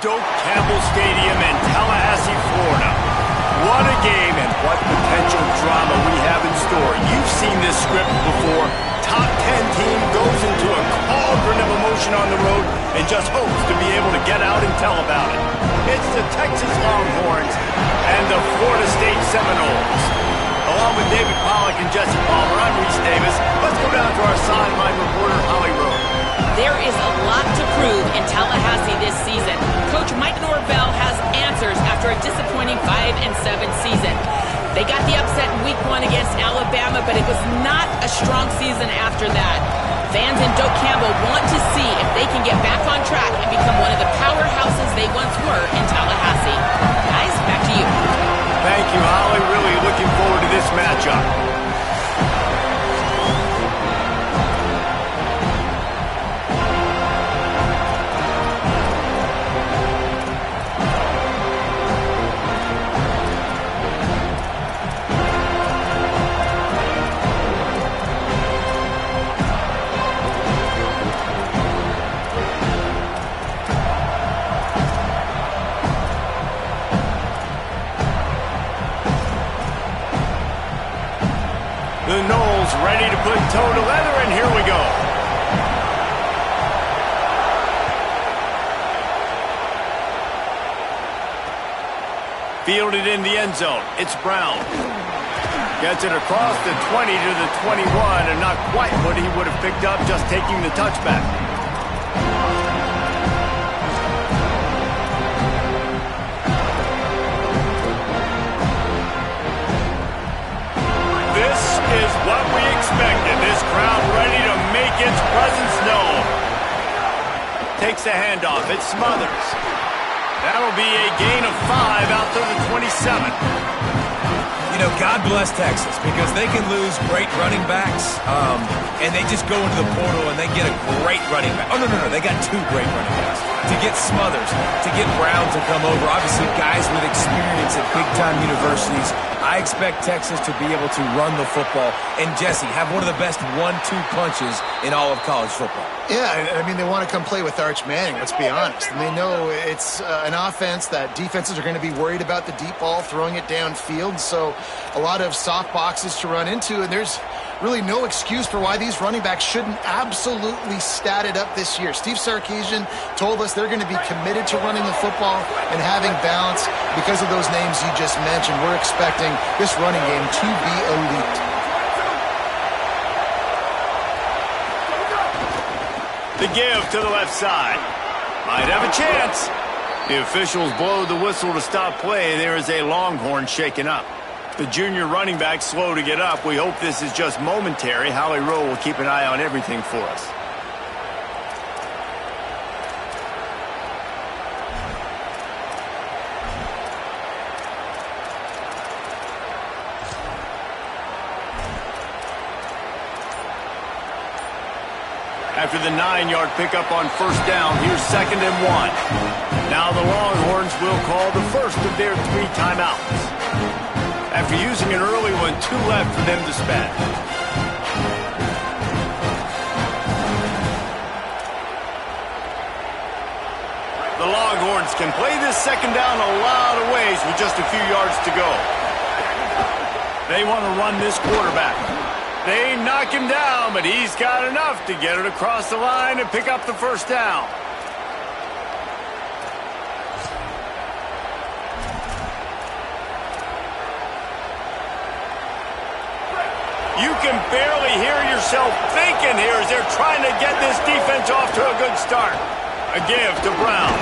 Doak Campbell Stadium in Tallahassee, Florida. What a game and what potential drama we have in store. You've seen this script before. Top 10 team goes into a cauldron of emotion on the road and just hopes to be able to get out and tell about it. It's the Texas Longhorns and the Florida State Seminoles. Along with David Pollack and Jesse Palmer, I'm Reese Davis. Let's go down to our sideline reporter, Holly Rowe. There is a lot to prove in Tallahassee this season. Coach Mike Norvell has answers after a disappointing 5-7 season. They got the upset in Week 1 against Alabama, but it was not a strong season after that. Fans in Doak Campbell want to see if they can get back on track and become one of the powerhouses they once were in Tallahassee. Guys, back to you. Thank you, Holly. Really looking forward to this matchup. The Noles ready to put toe to leather, and here we go. Fielded in the end zone. It's Brown. Gets it across the 20 to the 21, and not quite what he would have picked up just taking the touchback. This is what we expected. This crowd ready to make its presence known. Takes the handoff. It's Smothers. That'll be a gain of 5 out to the 27. You know, God bless Texas, because they can lose great running backs, and they just go into the portal and they get a great running back. Oh, no, they got 2 great running backs. To get Smothers, to get Brown to come over, obviously guys with experience at big-time universities. I expect Texas to be able to run the football and, Jesse, have one of the best 1-2 punches in all of college football. Yeah, I mean, they want to come play with Arch Manning, let's be honest. And they know it's an offense that defenses are going to be worried about the deep ball, throwing it downfield. So a lot of soft boxes to run into, and there's really no excuse for why these running backs shouldn't absolutely stat it up this year. Steve Sarkisian told us they're going to be committed to running the football and having balance because of those names you just mentioned. We're expecting this running game to be elite. The give to the left side. Might have a chance. The officials blow the whistle to stop play. There is a Longhorn shaken up. The junior running back slow to get up. We hope this is just momentary. Holly Rowe will keep an eye on everything for us. After the 9-yard pickup on first down, here's 2nd and 1. Now the Longhorns will call the first of their 3 timeouts. After using an early one, 2 left for them to spend. The Longhorns can play this 2nd down a lot of ways with just a few yards to go. They want to run this quarterback. They knock him down, but he's got enough to get it across the line and pick up the first down. You can barely hear yourself thinking here as they're trying to get this defense off to a good start. A give to Brown.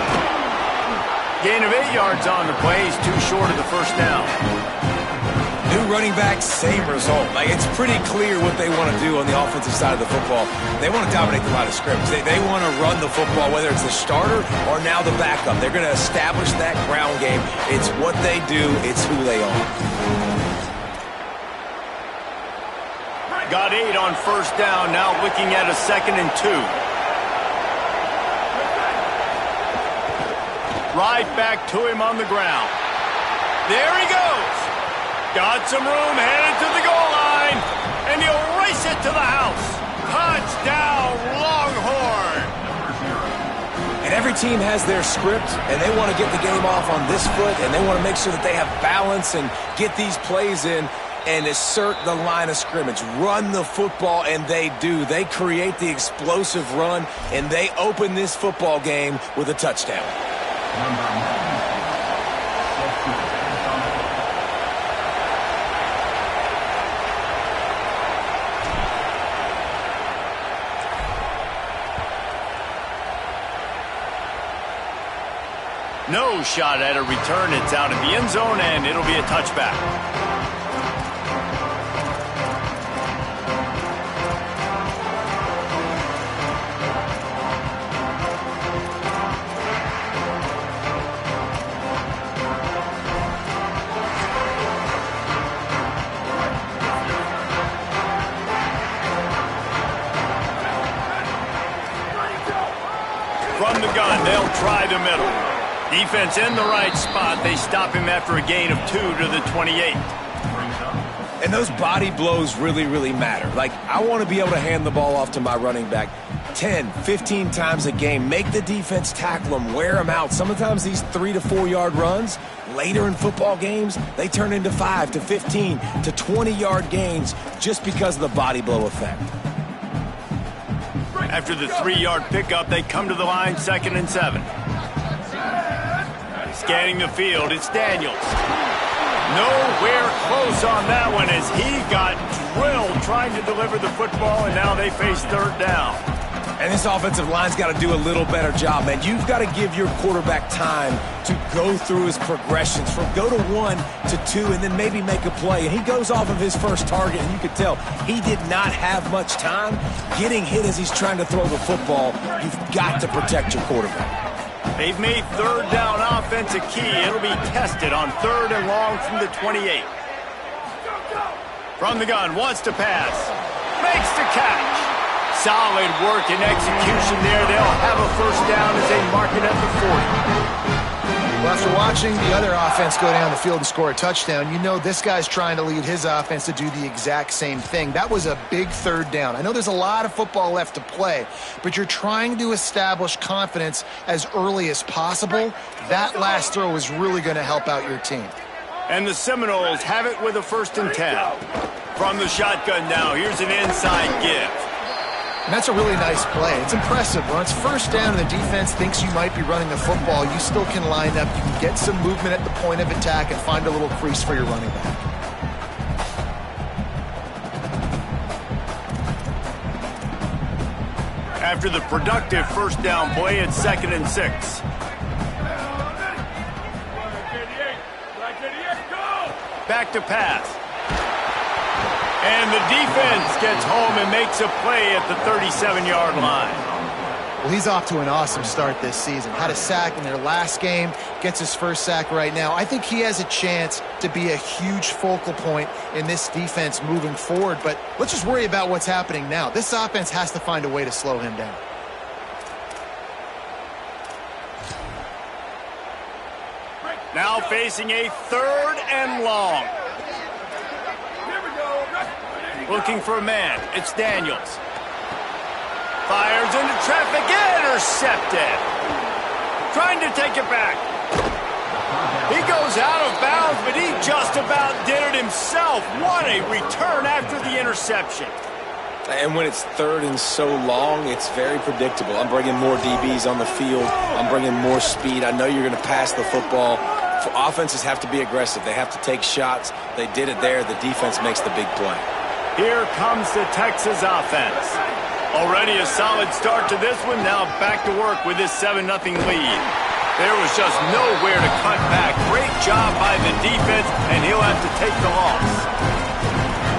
Gain of 8 yards on the play. He's too short of the first down. New running back, same result. Like, it's pretty clear what they want to do on the offensive side of the football. They want to dominate the line of scrimmage. They want to run the football, whether it's the starter or now the backup. They're going to establish that ground game. It's what they do. It's who they are. Got 8 on first down, now looking at a 2nd and 2. Right back to him on the ground. There he goes. Got some room, headed to the goal line, and he'll race it to the house. Touchdown, Longhorn. And every Every team has their script, and they want to get the game off on this foot, and they want to make sure that they have balance and get these plays in and assert the line of scrimmage. Run the football, and they do. They create the explosive run, and they open this football game with a touchdown. No shot at a return. It's out of the end zone, and it'll be a touchback. From the gun, they'll try the middle. Defense in the right spot. They stop him after a gain of 2 to the 28. And those body blows really, really matter. Like, I want to be able to hand the ball off to my running back 10, 15 times a game. Make the defense tackle him, wear him out. Sometimes these 3 to 4 yard runs, later in football games, they turn into 5 to 15 to 20 yard gains just because of the body blow effect. After the 3-yard pickup, they come to the line, 2nd and 7. Scanning the field, it's Daniels. Nowhere close on that one as he got drilled trying to deliver the football, and now they face 3rd down. And this offensive line's got to do a little better job, man. You've got to give your quarterback time to go through his progressions from go to 1 to 2 and then maybe make a play. And he goes off of his first target, and you can tell he did not have much time getting hit as he's trying to throw the football. You've got to protect your quarterback. They've made 3rd down offense a key. It'll be tested on 3rd and long from the 28. From the gun, wants to pass. Makes the catch. Solid work and execution there. They'll have a 1st down as they mark it at the 40. Well, after watching the other offense go down the field and score a touchdown, you know this guy's trying to lead his offense to do the exact same thing. That was a big 3rd down. I know there's a lot of football left to play, but you're trying to establish confidence as early as possible. That last throw is really going to help out your team. And the Seminoles have it with a 1st and 10. From the shotgun now, here's an inside give. And that's a really nice play. It's impressive. When it's 1st down and the defense thinks you might be running the football, you still can line up. You can get some movement at the point of attack and find a little crease for your running back. After the productive 1st down play, it's 2nd and 6. Back to pass. And the defense gets home and makes a play at the 37-yard line. Well, he's off to an awesome start this season. Had a sack in their last game, gets his 1st sack right now. I think he has a chance to be a huge focal point in this defense moving forward, but let's just worry about what's happening now. This offense has to find a way to slow him down. Now facing a 3rd and long. Looking for a man. It's Daniels. Fires into traffic. Intercepted. Trying to take it back. He goes out of bounds, but he just about did it himself. What a return after the interception. And when it's 3rd and so long, it's very predictable. I'm bringing more DBs on the field. I'm bringing more speed. I know you're going to pass the football. Offenses have to be aggressive. They have to take shots. They did it there. The defense makes the big play. Here comes the Texas offense. Already a solid start to this one. Now back to work with this 7-0 lead. There was just nowhere to cut back. Great job by the defense, and he'll have to take the loss.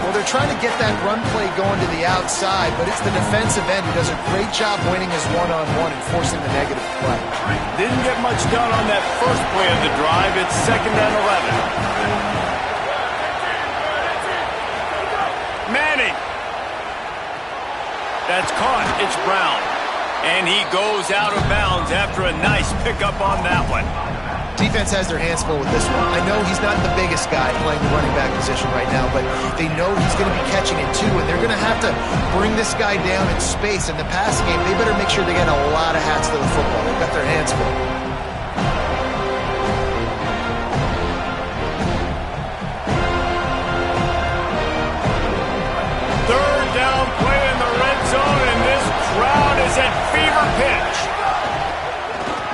Well, they're trying to get that run play going to the outside, but it's the defensive end who does a great job winning his one-on-one and forcing the negative play. Didn't get much done on that first play of the drive. It's 2nd and 11. Manning. That's caught. It's Brown. And he goes out of bounds after a nice pickup on that one. Defense has their hands full with this one. I know he's not the biggest guy playing the running back position right now, but they know he's going to be catching it too, and they're going to have to bring this guy down in space. In the passing game, they better make sure they get a lot of hats to the football. They've got their hands full. Third down play in the red zone, and this crowd is at fever pitch.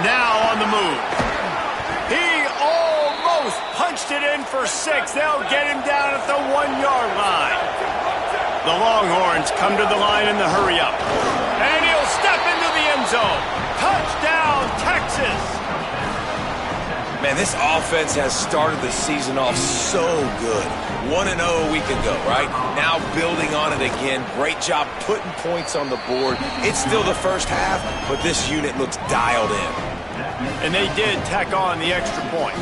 Now on the move. He almost punched it in for 6. They'll get him down at the 1-yard line. The Longhorns come to the line in the hurry-up. And he'll step into the end zone. Touchdown, Texas! Man, this offense has started the season off so good. 1-0 a week ago, right? Now building on it again. Great job putting points on the board. It's still the first half, but this unit looks dialed in. And they did tack on the extra point.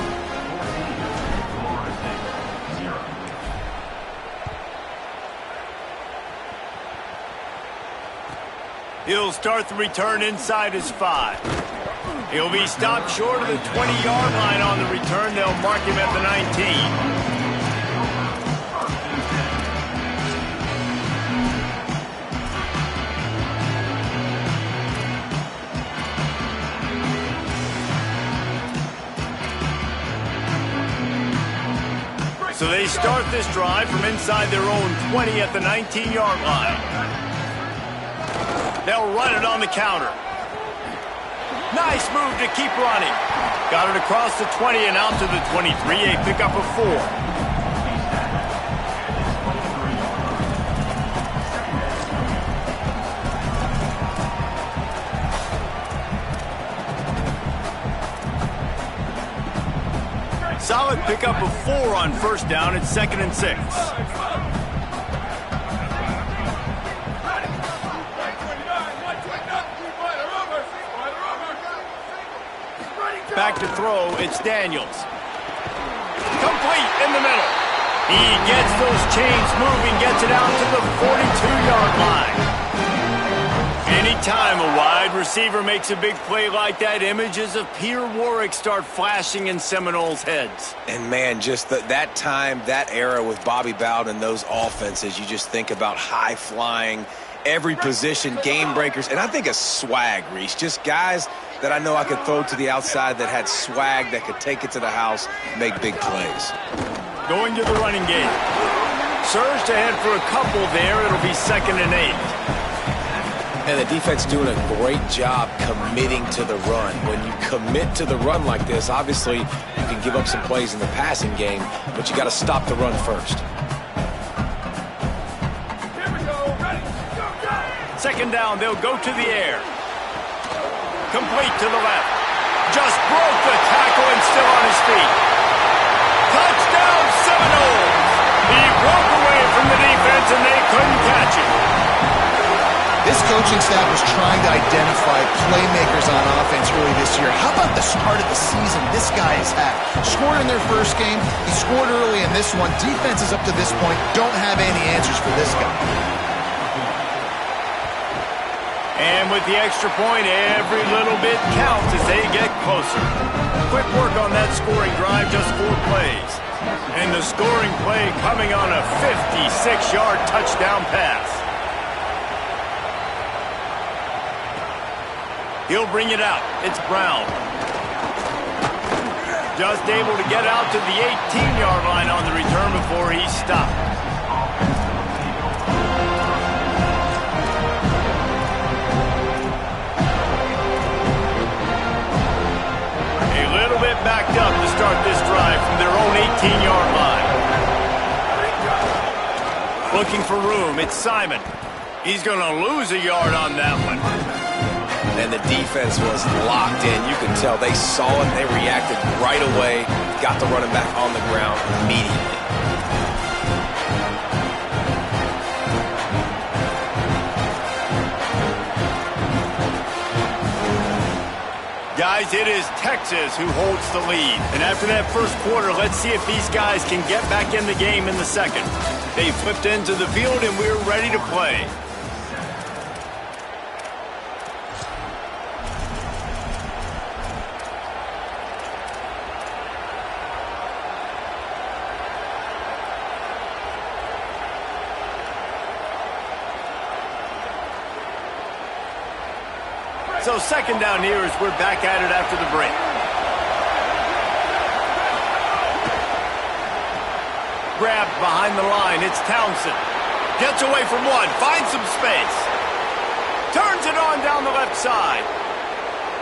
He'll start the return inside his 5. He'll be stopped short of the 20-yard line on the return. They'll mark him at the 19. So they start this drive from inside their own 20 at the 19-yard line. They'll run it on the counter. Nice move to keep running. Got it across the 20 and out to the 23. A pickup of 4. Solid pickup of 4 on first down. It's 2nd and 6. Back to throw, it's Daniels. Complete in the middle. He gets those chains moving, gets it out to the 42-yard line. Anytime a wide receiver makes a big play like that, images of Peter Warrick start flashing in Seminoles' heads. And, man, just that time, that era with Bobby Bowden and those offenses, you just think about high-flying, every position, game breakers, and I think of swag, Reese. Just guys that I know I could throw to the outside that had swag, that could take it to the house, make big plays. Going to the running game. Surged ahead for a couple there. It'll be 2nd and 8. And the defense doing a great job committing to the run. When you commit to the run like this, obviously you can give up some plays in the passing game, but you got to stop the run first. Here we go. Ready. Go, go. 2nd down, they'll go to the air. Complete to the left. Just broke the tackle and still on his feet. Touchdown, Seminoles! He broke away from the defense and they couldn't catch him. This coaching staff was trying to identify playmakers on offense early this year. How about the start of the season this guy has had? Scored in their first game. He scored early in this one. Defenses up to this point don't have any answers for this guy. And with the extra point, every little bit counts as they get closer. Quick work on that scoring drive, just 4 plays. And the scoring play coming on a 56-yard touchdown pass. He'll bring it out. It's Brown. Just able to get out to the 18-yard line on the return before he's stopped. A little bit backed up to start this drive from their own 18-yard line. Looking for room. It's Simon. He's going to lose a yard on that one. And the defense was locked in. You could tell they saw it. They reacted right away. Got the running back on the ground immediately. Guys, it is Texas who holds the lead. And after that first quarter, let's see if these guys can get back in the game in the second. They flipped into the field, and we're ready to play. So second down here as we're back at it after the break. Grab behind the line. It's Townsend. Gets away from one. Finds some space. Turns it on down the left side.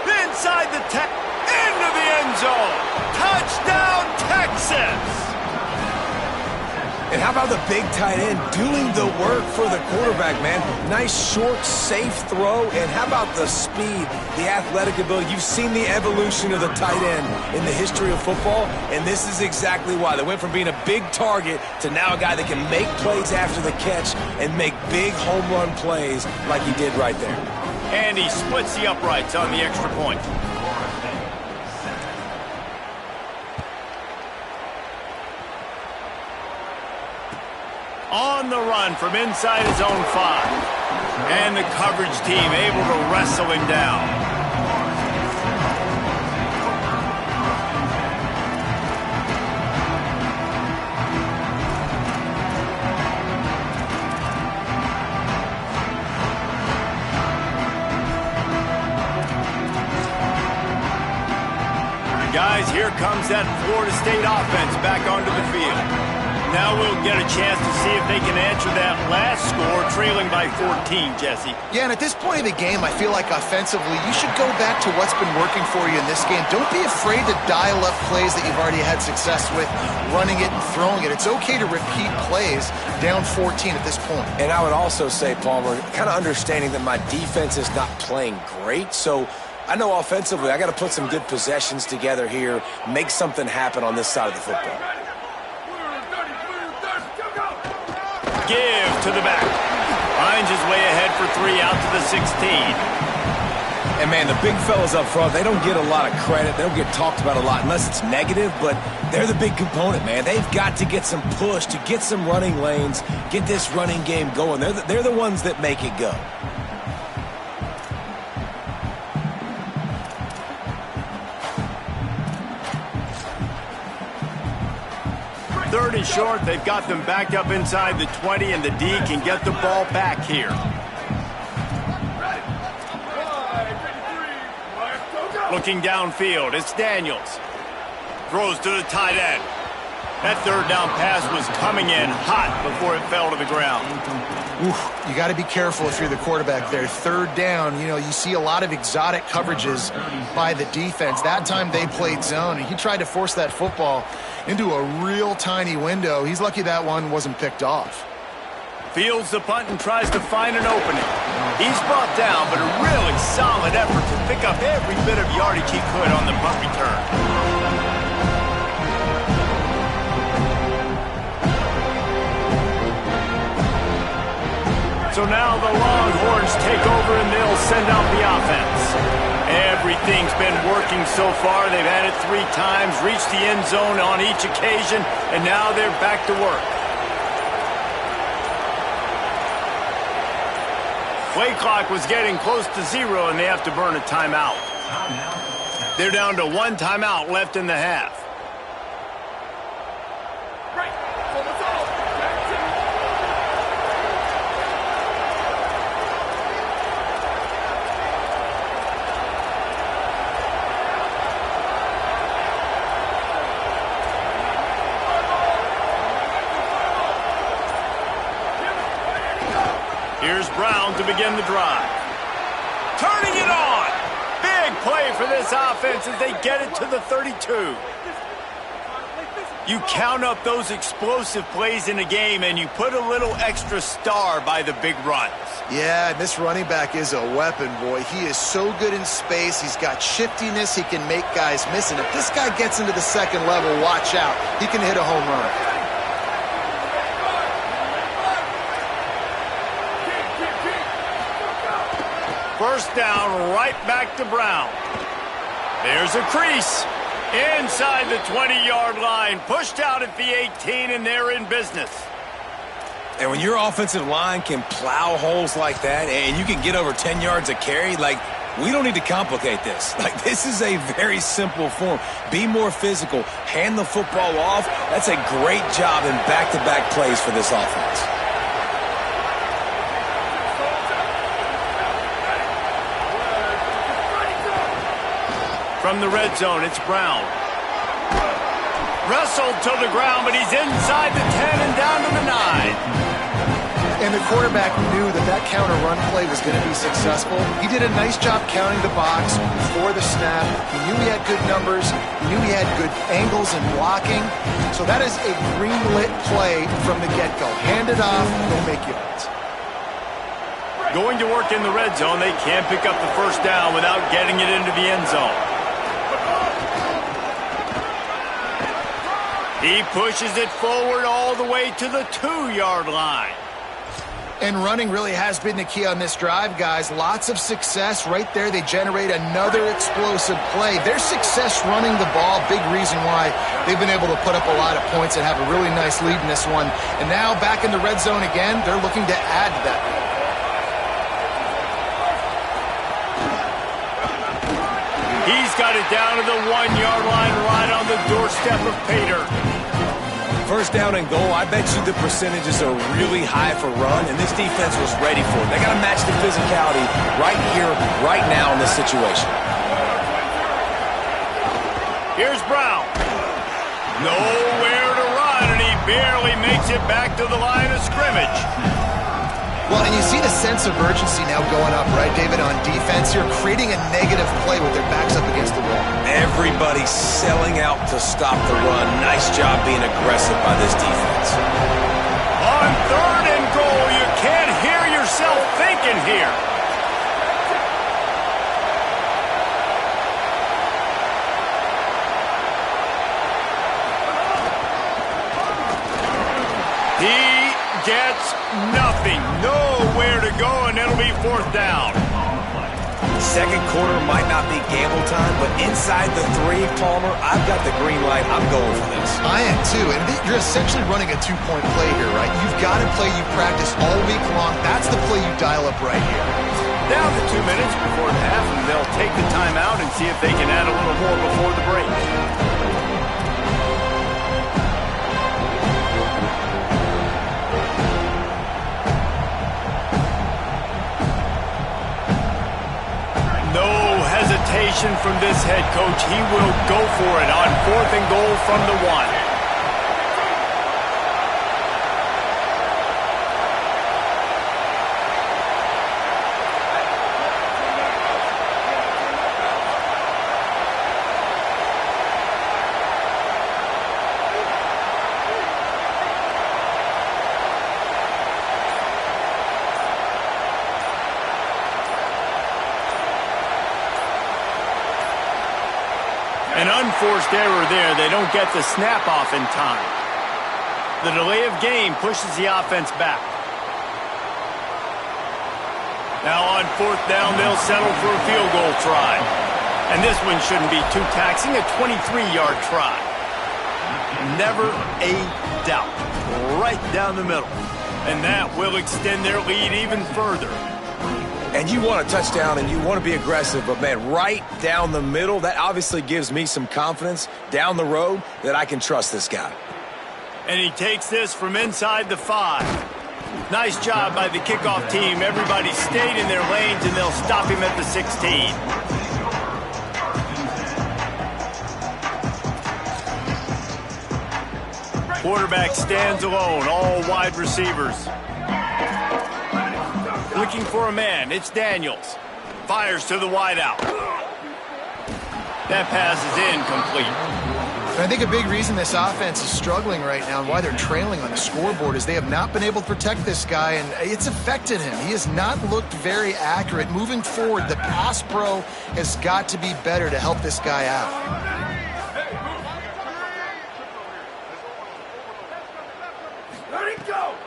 Inside the 10. Into the end zone. Touchdown, Texas. And how about the big tight end doing the work for the quarterback, man? Nice, short, safe throw. And how about the speed, the athletic ability? You've seen the evolution of the tight end in the history of football, and this is exactly why. They went from being a big target to now a guy that can make plays after the catch and make big home run plays like he did right there. And he splits the uprights on the extra point. On the run from inside his own 5. And the coverage team able to wrestle him down. Guys, here comes that Florida State offense back onto the field. Now we'll get a chance to see if they can answer that last score, trailing by 14, Jesse. Yeah, and at this point of the game, I feel like offensively, you should go back to what's been working for you in this game. Don't be afraid to dial up plays that you've already had success with, running it and throwing it. It's okay to repeat plays down 14 at this point. And I would also say, Palmer, kind of understanding that my defense is not playing great, so I know offensively I got to put some good possessions together here, make something happen on this side of the football. Give to the back. Finds his way ahead for 3 out to the 16. And, man, the big fellas up front, they don't get a lot of credit. They don't get talked about a lot unless it's negative, but they're the big component, man. They've got to get some push, to get some running lanes, get this running game going. They're the ones that make it go. Third and short, they've got them backed up inside the 20, and the D can get the ball back here. Looking downfield, it's Daniels. Throws to the tight end. That third down pass was coming in hot before it fell to the ground. Oof, you got to be careful if you're the quarterback there. Third down, you see a lot of exotic coverages by the defense. That time they played zone, and he tried to force that football into a real tiny window. He's lucky that one wasn't picked off. Fields the punt and tries to find an opening. He's brought down, but a really solid effort to pick up every bit of yardage he could on the punt return. So now the Longhorns take over and they'll send out the offense. Everything's been working so far. They've had it 3 times, reached the end zone on each occasion, and now they're back to work. Play clock was getting close to 0, and they have to burn a timeout. They're down to 1 timeout left in the half. Here's Brown to begin the drive. Turning it on. Big play for this offense as they get it to the 32. You count up those explosive plays in a game and you put a little extra star by the big runs. Yeah, and this running back is a weapon, boy. He is so good in space. He's got shiftiness. He can make guys miss. And if this guy gets into the second level, watch out. He can hit a home run. First down, right back to Brown. There's a crease. Inside the 20-yard line, pushed out at the 18, and they're in business. And when your offensive line can plow holes like that and you can get over 10 yards a carry, we don't need to complicate this. This is a very simple form. Be more physical. Hand the football off. That's a great job in back-to-back plays for this offense. From the red zone, it's Brown. Wrestled to the ground, but he's inside the 10 and down to the 9. And the quarterback knew that that counter run play was going to be successful. He did a nice job counting the box before the snap. He knew he had good numbers. He knew he had good angles and blocking. So that is a green-lit play from the get-go. Hand it off, go make yards. Going to work in the red zone, they can't pick up the first down without getting it into the end zone. He pushes it forward all the way to the 2-yard line. And running really has been the key on this drive, guys. Lots of success right there. They generate another explosive play. Their success running the ball, big reason why they've been able to put up a lot of points and have a really nice lead in this one. And now back in the red zone again, they're looking to add to that. He's got it down to the 1-yard line right on the doorstep of Pater. First down and goal, I bet you the percentages are really high for run, and this defense was ready for it. They got to match the physicality right here, right now in this situation. Here's Brown. Nowhere to run, and he barely makes it back to the line of scrimmage. Well, and you see the sense of urgency now going up, right, David, on defense. You're creating a negative play with their backs up against the wall. Everybody's selling out to stop the run. Nice job being aggressive by this defense. On 3rd and goal, you can't hear yourself thinking here. He gets nothing. Nowhere to go, and it'll be 4th down. Second quarter might not be gamble time, but inside the 3, Palmer, I've got the green light. I'm going for this. I am too, and you're essentially running a 2-point play here, right? You've got a play you practice all week long. That's the play you dial up right here. Down to 2 minutes before the half, and they'll take the timeout and see if they can add a little more before the break. From this head coach. He will go for it on 4th and goal from the 1. An unforced error there. They don't get the snap off in time. The delay of game pushes the offense back. Now on 4th down, they'll settle for a field goal try. And this one shouldn't be too taxing, a 23-yard try. Never a doubt. Right down the middle. And that will extend their lead even further. And you want a touchdown and you want to be aggressive, but, man, right down the middle, that obviously gives me some confidence down the road that I can trust this guy. And he takes this from inside the 5. Nice job by the kickoff team. Everybody stayed in their lanes, and they'll stop him at the 16. Quarterback stands alone, all wide receivers. Looking for a man, it's Daniels. Fires to the wideout. That pass is incomplete. I think a big reason this offense is struggling right now and why they're trailing on the scoreboard is they have not been able to protect this guy, and it's affected him. He has not looked very accurate. Moving forward, the pass pro has got to be better to help this guy out.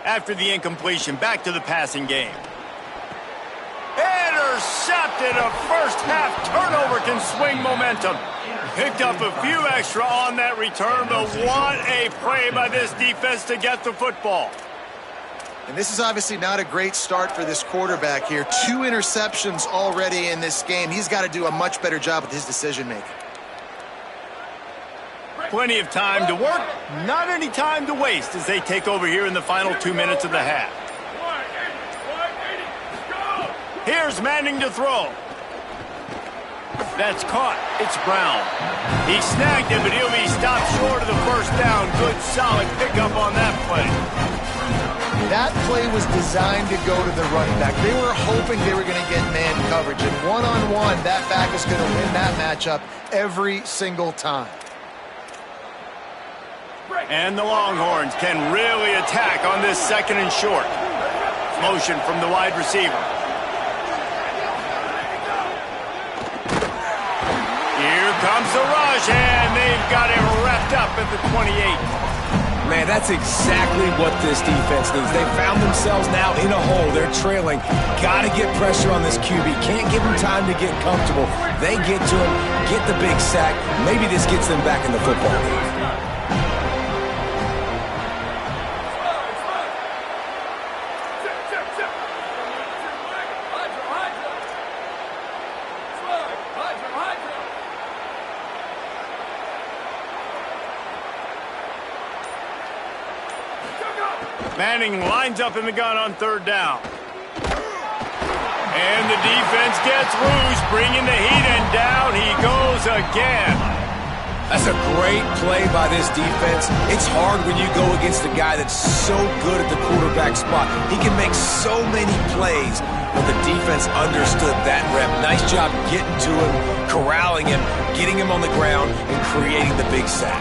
After the incompletion, back to the passing game. Intercepted. A first half turnover can swing momentum. Picked up a few extra on that return, but what a play by this defense to get the football. And this is obviously not a great start for this quarterback here. 2 interceptions already in this game. He's got to do a much better job with his decision-making. Plenty of time to work, not any time to waste as they take over here in the final 2 minutes of the half. Here's Manning to throw. That's caught. It's Brown. He snagged him, but he'll be stopped short of the first down. Good, solid pickup on that play. That play was designed to go to the running back. They were hoping they were going to get man coverage. And one-on-one, that back is going to win that matchup every single time. And the Longhorns can really attack on this second and short. Motion from the wide receiver. Here comes the rush, and they've got him wrapped up at the 28. Man, that's exactly what this defense needs. They found themselves now in a hole. They're trailing. Got to get pressure on this QB. Can't give him time to get comfortable. They get to him, get the big sack. Maybe this gets them back in the football game. Manning lines up in the gun on third down. And the defense gets loose, bringing the heat, and down he goes again. That's a great play by this defense. It's hard when you go against a guy that's so good at the quarterback spot. He can make so many plays, but the defense understood that rep. Nice job getting to him, corralling him, getting him on the ground, and creating the big sack.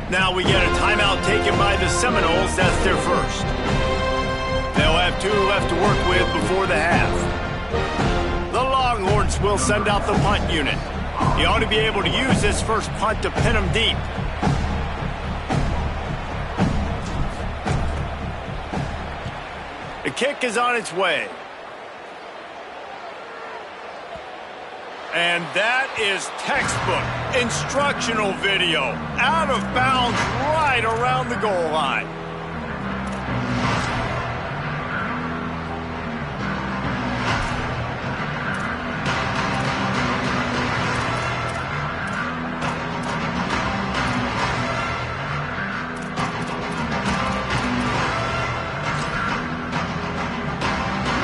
Now we get a timeout taken by the Seminoles. That's their first. They'll have 2 left to work with before the half. The Longhorns will send out the punt unit. He ought to be able to use this first punt to pin him deep. The kick is on its way. And that is textbook instructional video. Out of bounds right around the goal line.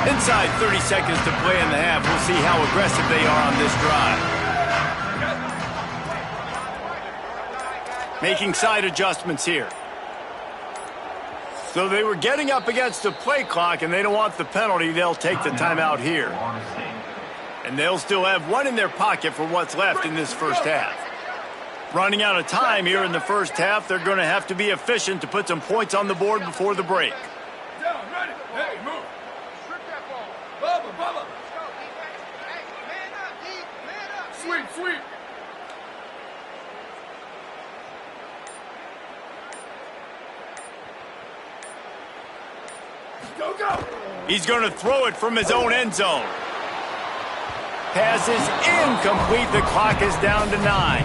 Inside 30 seconds to play in the half. We'll see how aggressive they are on this drive. Making side adjustments here. So they were getting up against the play clock, and they don't want the penalty. They'll take the timeout here. And they'll still have 1 in their pocket for what's left in this first half. Running out of time here in the first half, they're going to have to be efficient to put some points on the board before the break. Sweep. Go. He's going to throw it from his own end zone. Pass is incomplete. The clock is down to 9.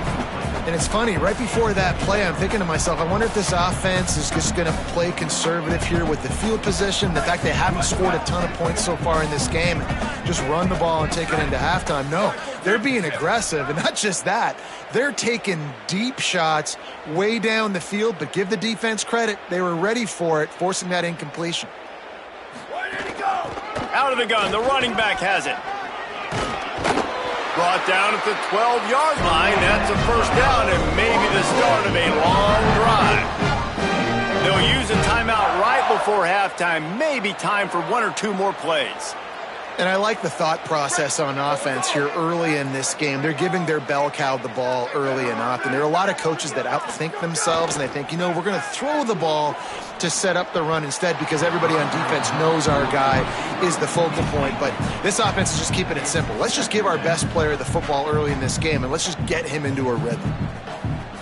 And it's funny, right before that play, I'm thinking to myself, I wonder if this offense is just going to play conservative here with the field position, the fact they haven't scored a ton of points so far in this game, and just run the ball and take it into halftime. No, they're being aggressive, and not just that, they're taking deep shots way down the field, but give the defense credit. They were ready for it, forcing that incompletion. Where did he go? Out of the gun, the running back has it. Brought down at the 12-yard line. That's a first down and maybe the start of a long drive. They'll use a timeout right before halftime. Maybe time for 1 or 2 more plays. And I like the thought process on offense here early in this game. They're giving their bell cow the ball early and often. There are a lot of coaches that outthink themselves, and they think, we're going to throw the ball to set up the run instead because everybody on defense knows our guy is the focal point. But this offense is just keeping it simple. Let's just give our best player the football early in this game, and let's just get him into a rhythm.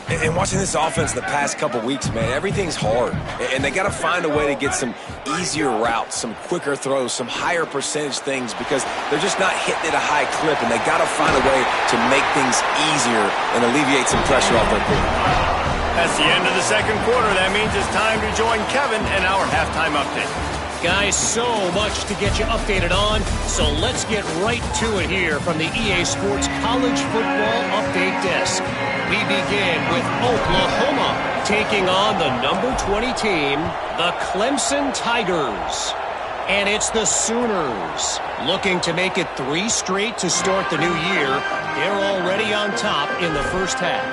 And watching this offense the past couple weeks, man, everything's hard. And they got to find a way to get some easier routes, some quicker throws, some higher percentage things because they're just not hitting at a high clip, and they got to find a way to make things easier and alleviate some pressure off their quarterback. That's the end of the second quarter. That means it's time to join Kevin in our halftime update. Guys, so much to get you updated on, so let's get right to it here from the EA Sports College Football Update Desk. We begin with Oklahoma taking on the number 20 team, the Clemson Tigers. And it's the Sooners looking to make it 3 straight to start the new year. They're already on top in the first half.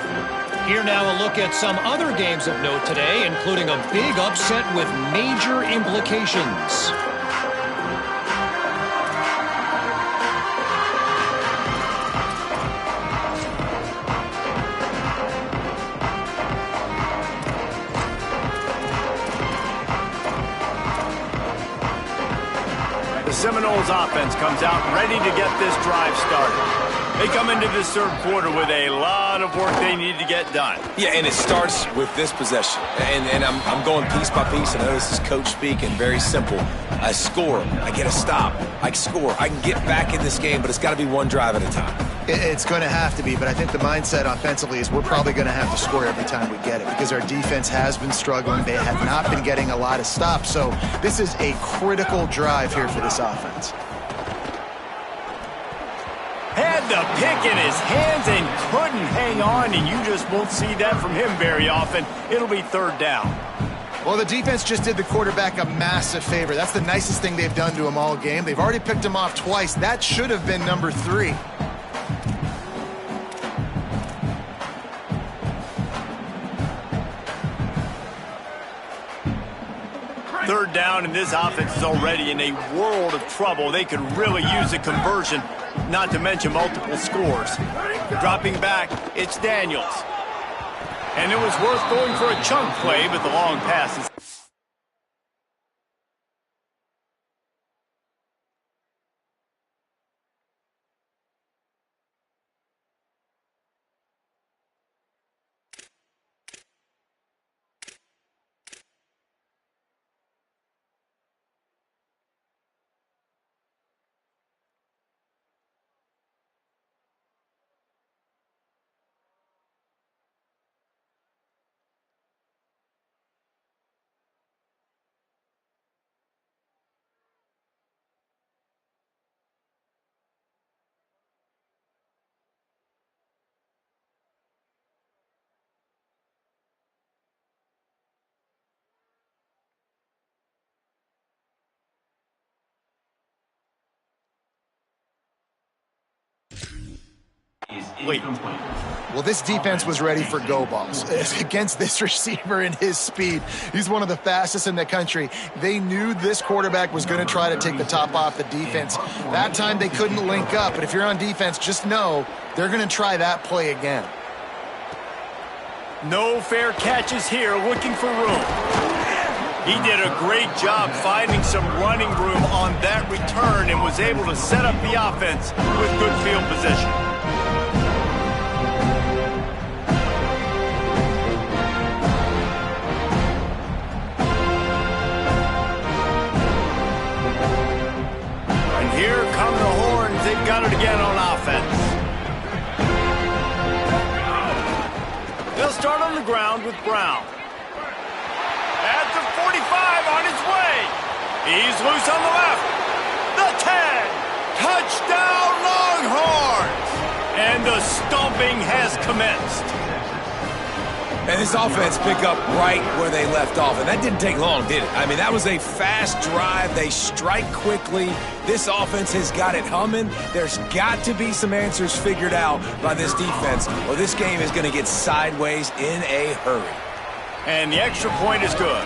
Here now a look at some other games of note today, including a big upset with major implications. The Seminoles offense comes out ready to get this drive started. They come into this third quarter with a lot of work they need to get done. Yeah, and it starts with this possession. And I'm going piece by piece. I know this is coach speak and very simple. I score. I get a stop. I score. I can get back in this game, but it's got to be one drive at a time. It's going to have to be, but I think the mindset offensively is we're probably going to have to score every time we get it because our defense has been struggling. They have not been getting a lot of stops, so this is a critical drive here for this offense. Had the pick in his hands and couldn't hang on, and you just won't see that from him very often. It'll be third down. Well, the defense just did the quarterback a massive favor. That's the nicest thing they've done to him all game. They've already picked him off twice. That should have been number 3. Third down, and this offense is already in a world of trouble. They could really use a conversion, not to mention multiple scores. Dropping back, it's Daniels. And it was worth going for a chunk play, but the long pass is... Wait. Well, this defense was ready for go balls against this receiver and his speed. He's one of the fastest in the country. They knew this quarterback was going to try to take the top off the defense. That time they couldn't link up, but if you're on defense, just know they're going to try that play again. No fair catches here, looking for room. He did a great job finding some running room on that return and was able to set up the offense with good field position. And here come the horns. They've got it again on offense. They'll start on the ground with Brown. At the 45 on his way. He's loose on the left. The 10. Touchdown Longhorns. And the stomping has commenced. And this offense pick up right where they left off. And that didn't take long, did it? I mean, that was a fast drive. They strike quickly. This offense has got it humming. There's got to be some answers figured out by this defense, or this game is going to get sideways in a hurry. And the extra point is good.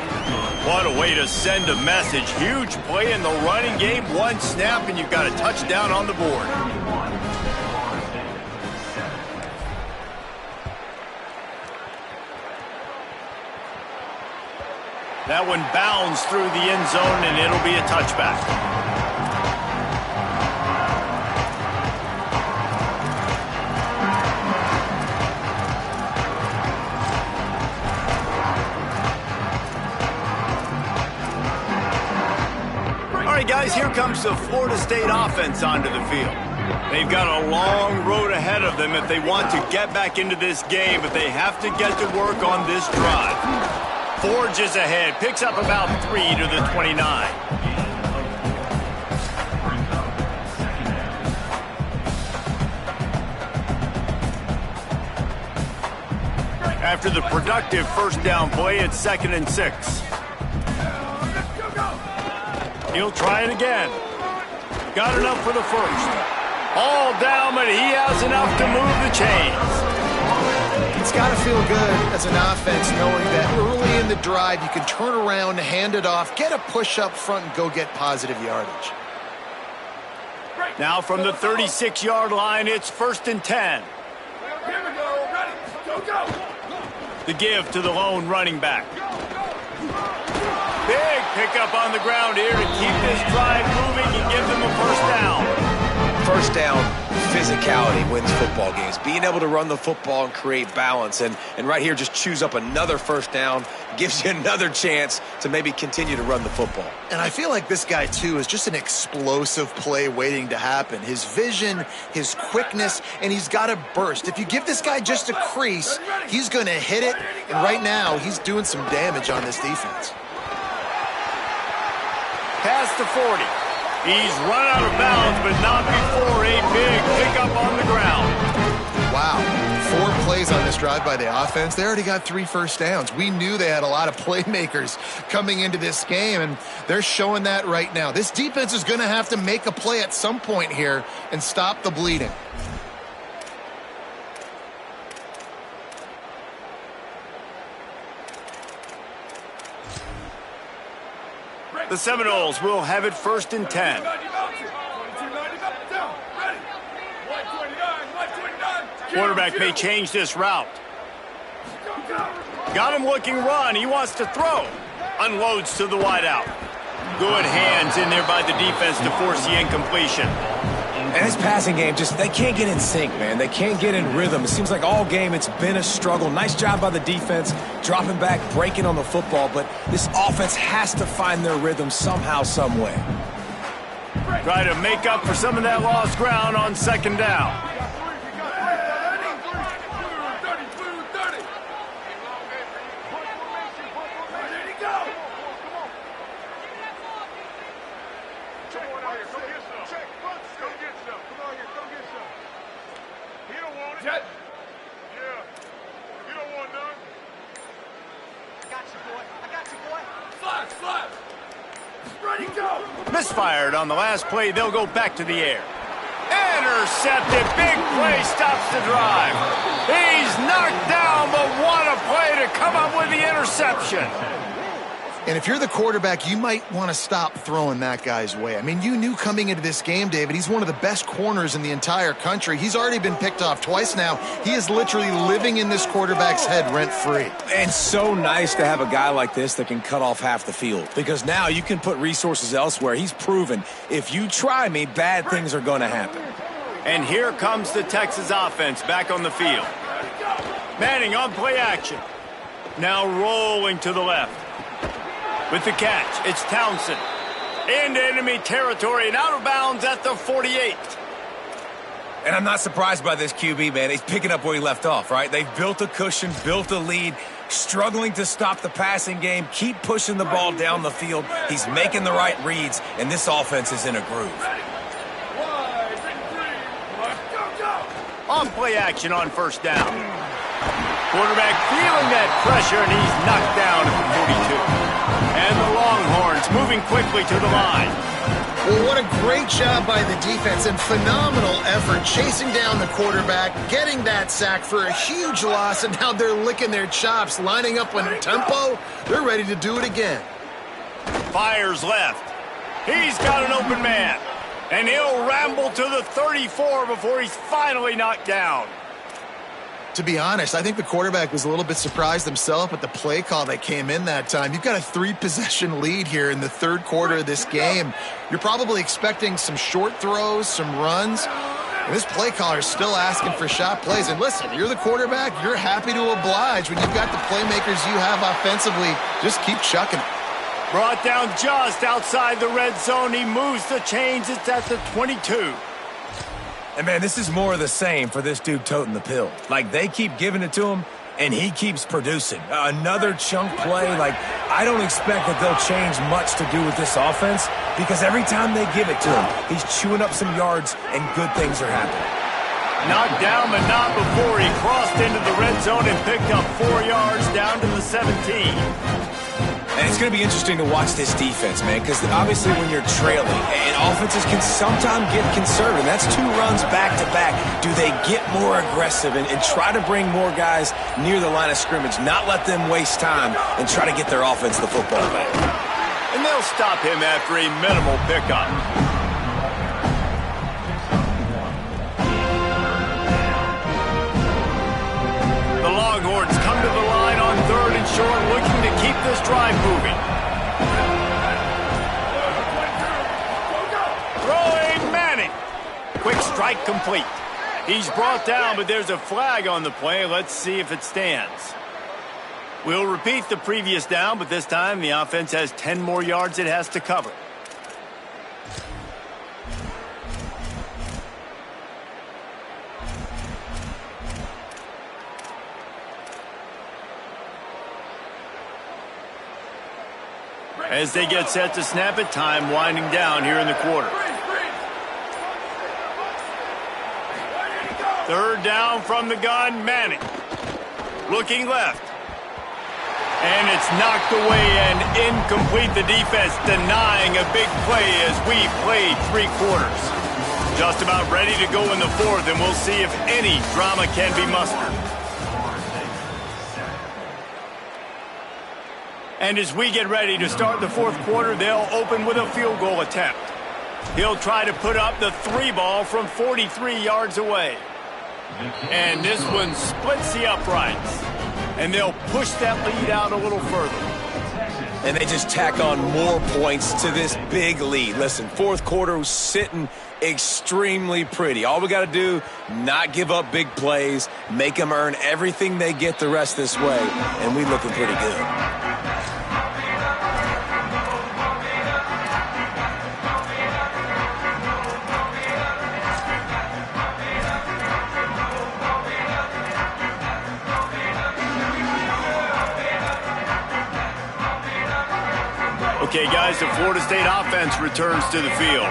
What a way to send a message. Huge play in the running game. One snap, and you've got a touchdown on the board. That one bounds through the end zone, and it'll be a touchback. All right, guys, here comes the Florida State offense onto the field. They've got a long road ahead of them if they want to get back into this game, but they have to get to work on this drive. Forges ahead, picks up about 3 to the 29. After the productive first down play, it's 2nd and 6. He'll try it again. Got enough for the first. All down, but he has enough to move the chains. It's got to feel good as an offense knowing that early in the drive you can turn around, hand it off, get a push up front, and go get positive yardage. Now from the 36-yard line, it's 1st and 10. Here we go. Ready. Go, go. The give to the lone running back. Big pickup on the ground here to keep this drive moving and give them a first down. First down, physicality wins football games. Being able to run the football and create balance. And right here, just choose up another first down. Gives you another chance to maybe continue to run the football. And I feel like this guy, too, is just an explosive play waiting to happen. His vision, his quickness, and he's got a burst. If you give this guy just a crease, he's going to hit it. And right now, he's doing some damage on this defense. Past the 40. He's run out of bounds, but not before a big pickup on the ground. Wow. 4 plays on this drive by the offense. They already got 3 first downs. We knew they had a lot of playmakers coming into this game, and they're showing that right now. This defense is going to have to make a play at some point here and stop the bleeding. The Seminoles will have it 1st and 10. Quarterback may change this route. Got him looking run. He wants to throw. Unloads to the wideout. Good hands in there by the defense to force the incompletion. And this passing game, they can't get in sync, man. They can't get in rhythm. It seems like all game it's been a struggle. Nice job by the defense, dropping back, breaking on the football, but this offense has to find their rhythm somehow, some way. Try to make up for some of that lost ground on 2nd down. Misfired on the last play. They'll go back to the air. Intercepted. Big play stops the drive. He's knocked down, but what a play to come up with the interception. And if you're the quarterback, you might want to stop throwing that guy's way. I mean, you knew coming into this game, David, he's one of the best corners in the entire country. He's already been picked off twice now. He is literally living in this quarterback's head rent-free. And so nice to have a guy like this that can cut off half the field, because now you can put resources elsewhere. He's proven if you try me, bad things are going to happen. And here comes the Texas offense back on the field. Manning on play action. Now rolling to the left. With the catch, it's Townsend. Into enemy territory and out of bounds at the 48. And I'm not surprised by this QB, man. He's picking up where he left off, right? They've built a cushion, built a lead, struggling to stop the passing game, keep pushing the ball down the field. He's making the right reads, and this offense is in a groove. On play action on 1st down. Quarterback feeling that pressure, and he's knocked down at the 42. And the Longhorns moving quickly to the line. Well, what a great job by the defense and phenomenal effort chasing down the quarterback, getting that sack for a huge loss, and now they're licking their chops, lining up on tempo. They're ready to do it again. Fires left. He's got an open man. And he'll ramble to the 34 before he's finally knocked down. To be honest, I think the quarterback was a little bit surprised himself at the play call that came in that time. You've got a 3-possession lead here in the 3rd quarter of this game. You're probably expecting some short throws, some runs. And this play caller is still asking for shot plays. And listen, you're the quarterback. You're happy to oblige when you've got the playmakers you have offensively. Just keep chucking it. Brought down just outside the red zone. He moves the chains. It's at the 22. And, man, this is more of the same for this dude toting the pill. Like, they keep giving it to him, and he keeps producing. Another chunk play. Like, I don't expect that they'll change much to do with this offense, because every time they give it to him, he's chewing up some yards, and good things are happening. Knocked down, but not before he crossed into the red zone and picked up 4 yards down to the 17. And it's going to be interesting to watch this defense, man, because obviously when you're trailing, and offenses can sometimes get conservative. That's 2 runs back-to-back. Do they get more aggressive and try to bring more guys near the line of scrimmage, not let them waste time, and try to get their offense the football back? And they'll stop him after a minimal pickup. The Longhorns come to the line on 3rd and short, looking to keep this drive moving. Throwing Manning. Quick strike complete. He's brought down, but there's a flag on the play. Let's see if it stands. We'll repeat the previous down, but this time the offense has 10 more yards it has to cover. As they get set to snap it, time winding down here in the quarter. 3rd down from the gun, Manning. Looking left. And it's knocked away and incomplete. The defense denying a big play as we played 3 quarters. Just about ready to go in the 4th, and we'll see if any drama can be mustered. And as we get ready to start the 4th quarter, they'll open with a field goal attempt. He'll try to put up the 3 ball from 43 yards away. And this one splits the uprights. And they'll push that lead out a little further. And they just tack on more points to this big lead. Listen, 4th quarter was sitting extremely pretty. All we got to do, not give up big plays, make them earn everything they get the rest this way, and we looking pretty good. Okay, guys, the Florida State offense returns to the field.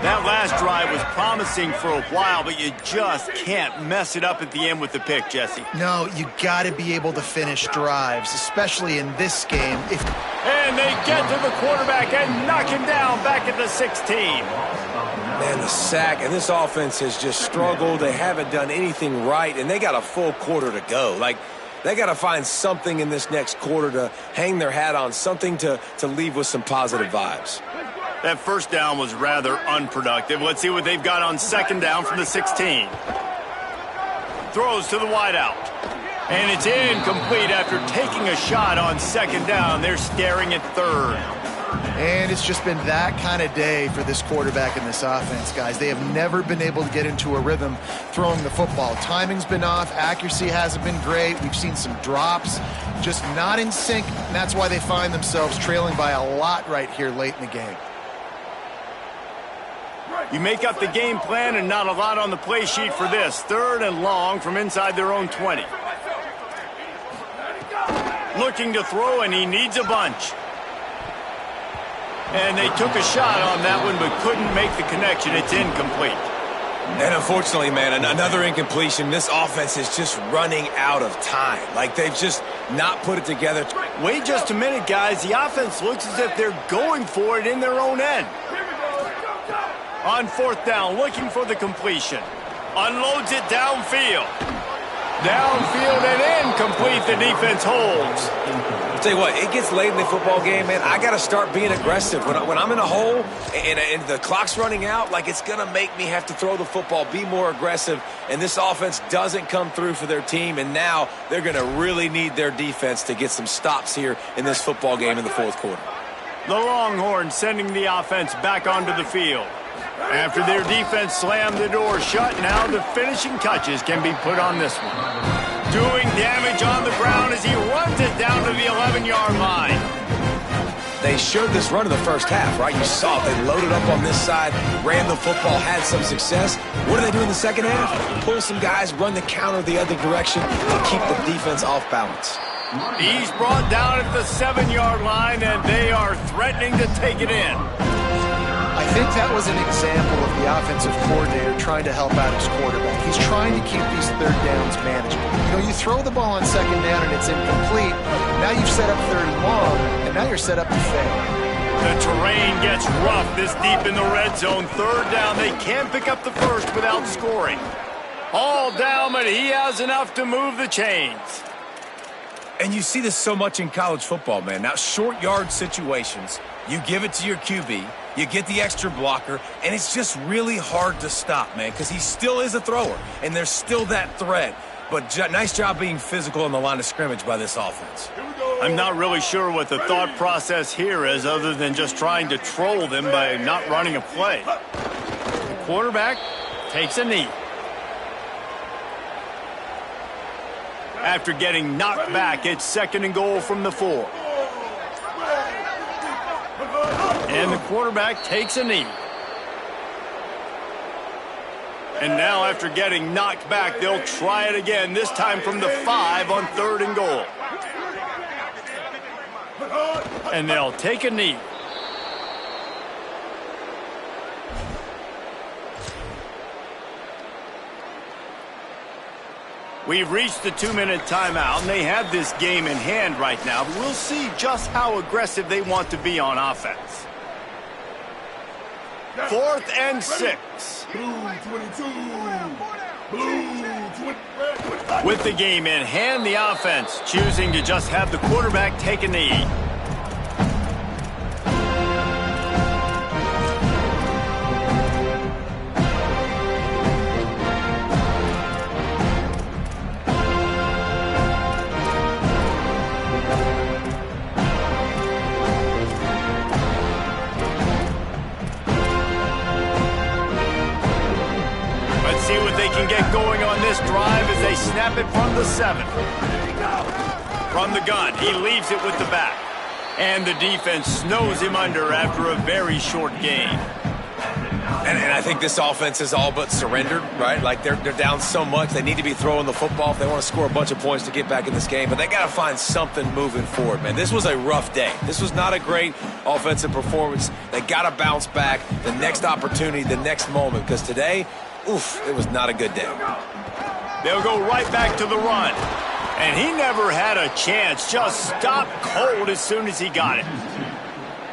That last drive was promising for a while, but you just can't mess it up at the end with the pick, Jesse. No, you got to be able to finish drives, especially in this game. And they get to the quarterback and knock him down back at the 16. Man, the sack, and this offense has just struggled. They haven't done anything right, and they got a full quarter to go. Like, they got to find something in this next quarter to hang their hat on, something to leave with some positive vibes. That 1st down was rather unproductive. Let's see what they've got on 2nd down from the 16. Throws to the wideout. And it's incomplete after taking a shot on 2nd down. They're staring at 3rd. And it's just been that kind of day for this quarterback and this offense, guys. They have never been able to get into a rhythm throwing the football. Timing's been off. Accuracy hasn't been great. We've seen some drops, just not in sync. And that's why they find themselves trailing by a lot right here late in the game. You make up the game plan and not a lot on the play sheet for this. 3rd and long from inside their own 20. Looking to throw, and he needs a bunch. And they took a shot on that one, but couldn't make the connection. It's incomplete. And unfortunately, man, another incompletion. This offense is just running out of time. Like, they've just not put it together. Wait just a minute, guys. The offense looks as if they're going for it in their own end. On 4th down, looking for the completion. Unloads it downfield. Downfield and incomplete. The defense holds. I'll tell you what, it gets late in the football game, man. I got to start being aggressive. When I'm in a hole and the clock's running out, like, it's going to make me have to throw the football, be more aggressive, and this offense doesn't come through for their team, and now they're going to really need their defense to get some stops here in this football game in the 4th quarter. The Longhorns sending the offense back onto the field. After their defense slammed the door shut, now the finishing touches can be put on this one. Doing damage on the ground as he runs it down to the 11-yard line. They showed this run in the 1st half, right? You saw it. They loaded up on this side, ran the football, had some success. What do they do in the 2nd half? Pull some guys, run the counter the other direction to keep the defense off balance. He's brought down at the 7-yard line, and they are threatening to take it in. I think that was an example of the offensive coordinator trying to help out his quarterback. He's trying to keep these third downs manageable. You know, you throw the ball on second down and it's incomplete. Now you've set up third and long, and now you're set up to fail. The terrain gets rough this deep in the red zone. Third down, they can't pick up the first without scoring. All down, but he has enough to move the chains. And you see this so much in college football, man. Now, short yard situations, you give it to your QB, you get the extra blocker, and it's just really hard to stop, man, because he still is a thrower, and there's still that threat. But nice job being physical on the line of scrimmage by this offense. I'm not really sure what the thought process here is other than just trying to troll them by not running a play. The quarterback takes a knee. After getting knocked back, it's 2nd and goal from the 4. And the quarterback takes a knee. And now after getting knocked back, they'll try it again, this time from the 5 on 3rd and goal. And they'll take a knee. We've reached the 2-minute timeout, and they have this game in hand right now. But we'll see just how aggressive they want to be on offense. 4th and 6. With the game in hand, the offense choosing to just have the quarterback take a knee. See what they can get going on this drive as they snap it from the 7. From the gun, he leaves it with the back. And the defense snows him under after a very short gain. And I think this offense is all but surrendered, right? Like they're down so much, they need to be throwing the football if they want to score a bunch of points to get back in this game. But they got to find something moving forward, man. This was a rough day. This was not a great offensive performance. They got to bounce back the next opportunity, the next moment, because today, oof, it was not a good day. They'll go right back to the run. And he never had a chance. Just stopped cold as soon as he got it.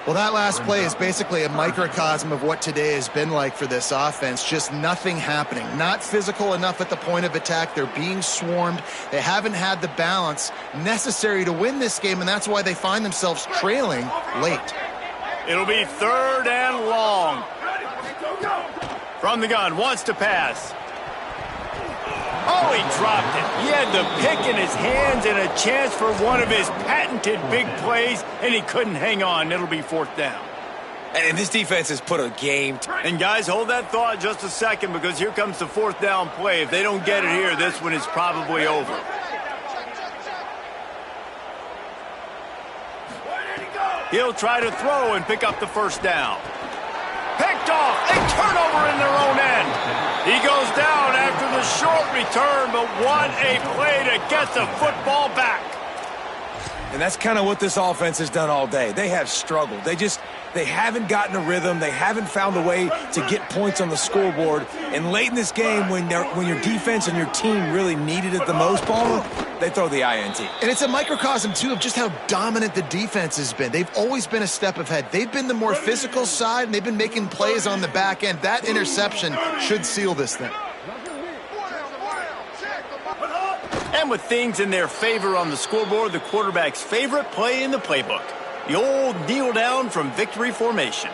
Well, that last play is basically a microcosm of what today has been like for this offense. Just nothing happening. Not physical enough at the point of attack. They're being swarmed. They haven't had the balance necessary to win this game, and that's why they find themselves trailing late. It'll be 3rd and long. From the gun, wants to pass. Oh, he dropped it. He had the pick in his hands and a chance for one of his patented big plays, and he couldn't hang on. It'll be 4th down. And this defense has put a game. And guys, hold that thought just a second, because here comes the 4th down play. If they don't get it here, this one is probably over. He'll try to throw and pick up the 1st down. Picked off, a turnover in their own end. He goes down after the short return, but what a play to get the football back. And that's kind of what this offense has done all day. They have struggled. They haven't gotten a rhythm. They haven't found a way to get points on the scoreboard. And late in this game, when your defense and your team really needed it the most, Paul, they throw the INT. And it's a microcosm, too, of just how dominant the defense has been. They've always been a step ahead. They've been the more physical side, and they've been making plays on the back end. That interception should seal this thing. And with things in their favor on the scoreboard, the quarterback's favorite play in the playbook, the old kneel down from victory formation.